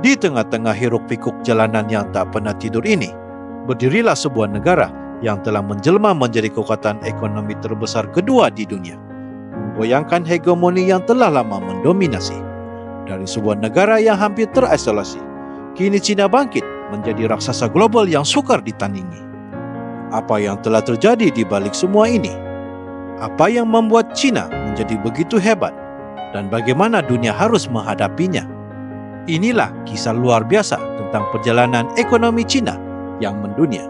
Di tengah-tengah hiruk-pikuk jalanan yang tak pernah tidur ini, berdirilah sebuah negara yang telah menjelma menjadi kekuatan ekonomi terbesar kedua di dunia, menggoyangkan hegemoni yang telah lama mendominasi. Dari sebuah negara yang hampir terisolasi, kini China bangkit menjadi raksasa global yang sukar ditandingi. Apa yang telah terjadi di balik semua ini? Apa yang membuat China menjadi begitu hebat? Dan bagaimana dunia harus menghadapinya? Inilah kisah luar biasa tentang perjalanan ekonomi China yang mendunia.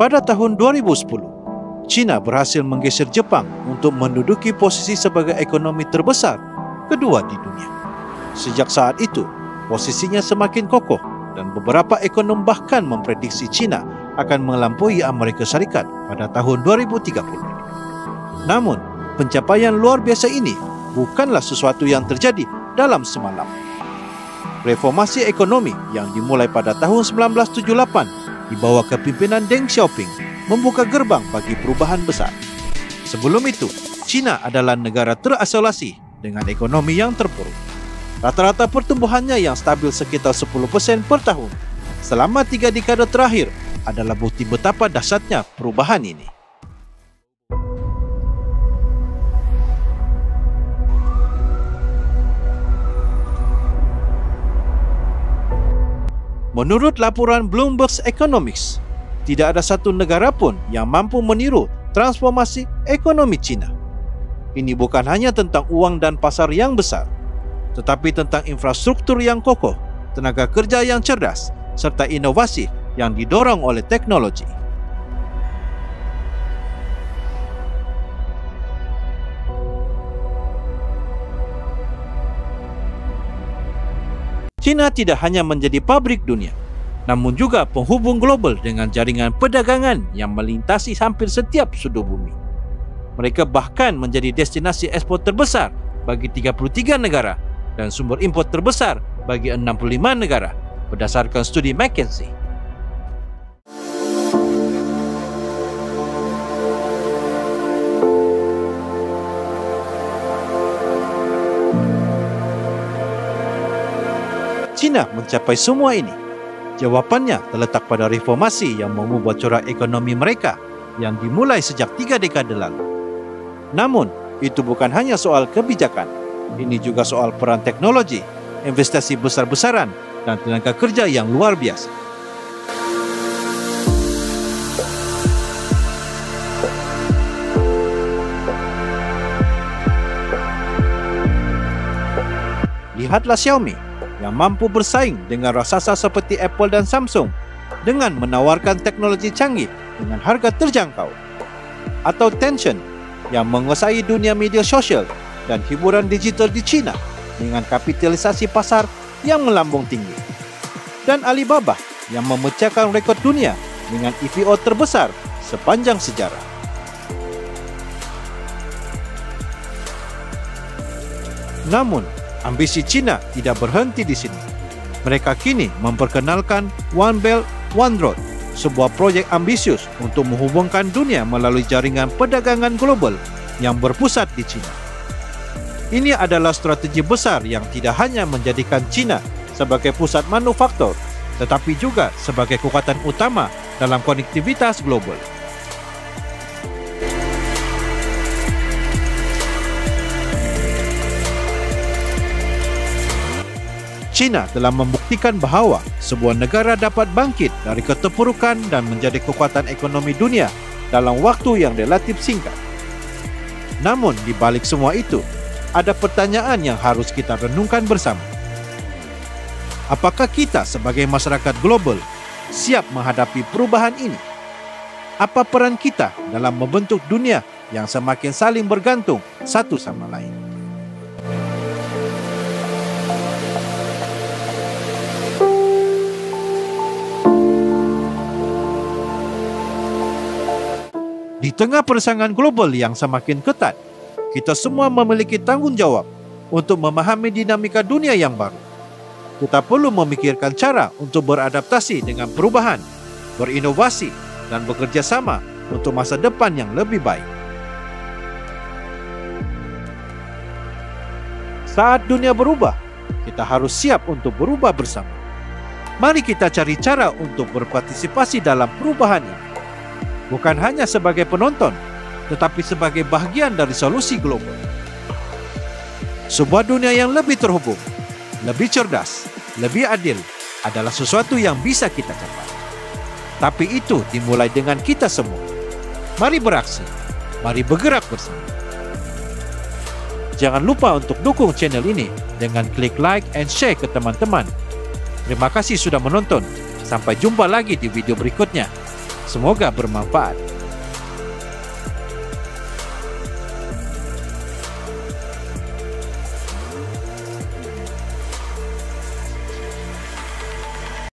Pada tahun 2010, China berhasil menggeser Jepang untuk menduduki posisi sebagai ekonomi terbesar kedua di dunia. Sejak saat itu, posisinya semakin kokoh dan beberapa ekonom bahkan memprediksi China akan melampaui Amerika Serikat pada tahun 2030. Namun, pencapaian luar biasa ini bukanlah sesuatu yang terjadi dalam semalam. Reformasi ekonomi yang dimulai pada tahun 1978 di bawah kepimpinan Deng Xiaoping membuka gerbang bagi perubahan besar. Sebelum itu, China adalah negara terisolasi dengan ekonomi yang terpuruk. Rata-rata pertumbuhannya yang stabil sekitar 10% per tahun selama 3 dekade terakhir adalah bukti betapa dahsyatnya perubahan ini. Menurut laporan Bloomberg Economics, tidak ada satu negara pun yang mampu meniru transformasi ekonomi China. Ini bukan hanya tentang uang dan pasar yang besar, tetapi tentang infrastruktur yang kokoh, tenaga kerja yang cerdas, serta inovasi yang didorong oleh teknologi. China tidak hanya menjadi pabrik dunia, namun juga penghubung global dengan jaringan perdagangan yang melintasi hampir setiap sudut bumi. Mereka bahkan menjadi destinasi ekspor terbesar bagi 33 negara dan sumber import terbesar bagi 65 negara berdasarkan studi McKinsey. China mencapai semua ini. Jawapannya terletak pada reformasi yang mengubah corak ekonomi mereka yang dimulai sejak 3 dekade lalu. Namun, itu bukan hanya soal kebijakan. Ini juga soal peran teknologi, investasi besar-besaran, dan tenaga kerja yang luar biasa. Lihatlah Xiaomi yang mampu bersaing dengan raksasa seperti Apple dan Samsung dengan menawarkan teknologi canggih dengan harga terjangkau. Atau Tencent yang menguasai dunia media sosial dan hiburan digital di China dengan kapitalisasi pasar yang melambung tinggi. Dan Alibaba yang memecahkan rekod dunia dengan IPO terbesar sepanjang sejarah. Namun, ambisi China tidak berhenti di sini. Mereka kini memperkenalkan One Belt, One Road, sebuah proyek ambisius untuk menghubungkan dunia melalui jaringan perdagangan global yang berpusat di China. Ini adalah strategi besar yang tidak hanya menjadikan China sebagai pusat manufaktur, tetapi juga sebagai kekuatan utama dalam konektivitas global. China telah membuktikan bahawa sebuah negara dapat bangkit dari keterpurukan dan menjadi kekuatan ekonomi dunia dalam waktu yang relatif singkat. Namun, di balik semua itu, ada pertanyaan yang harus kita renungkan bersama. Apakah kita sebagai masyarakat global siap menghadapi perubahan ini? Apa peran kita dalam membentuk dunia yang semakin saling bergantung satu sama lain? Di tengah persaingan global yang semakin ketat, kita semua memiliki tanggung jawab untuk memahami dinamika dunia yang baru. Kita perlu memikirkan cara untuk beradaptasi dengan perubahan, berinovasi, dan bekerja sama untuk masa depan yang lebih baik. Saat dunia berubah, kita harus siap untuk berubah bersama. Mari kita cari cara untuk berpartisipasi dalam perubahan ini. Bukan hanya sebagai penonton, tetapi sebagai bahagian dari solusi global. Sebuah dunia yang lebih terhubung, lebih cerdas, lebih adil adalah sesuatu yang bisa kita capai. Tapi itu dimulai dengan kita semua. Mari beraksi, mari bergerak bersama. Jangan lupa untuk dukung channel ini dengan klik like and share ke teman-teman. Terima kasih sudah menonton. Sampai jumpa lagi di video berikutnya. Semoga bermanfaat.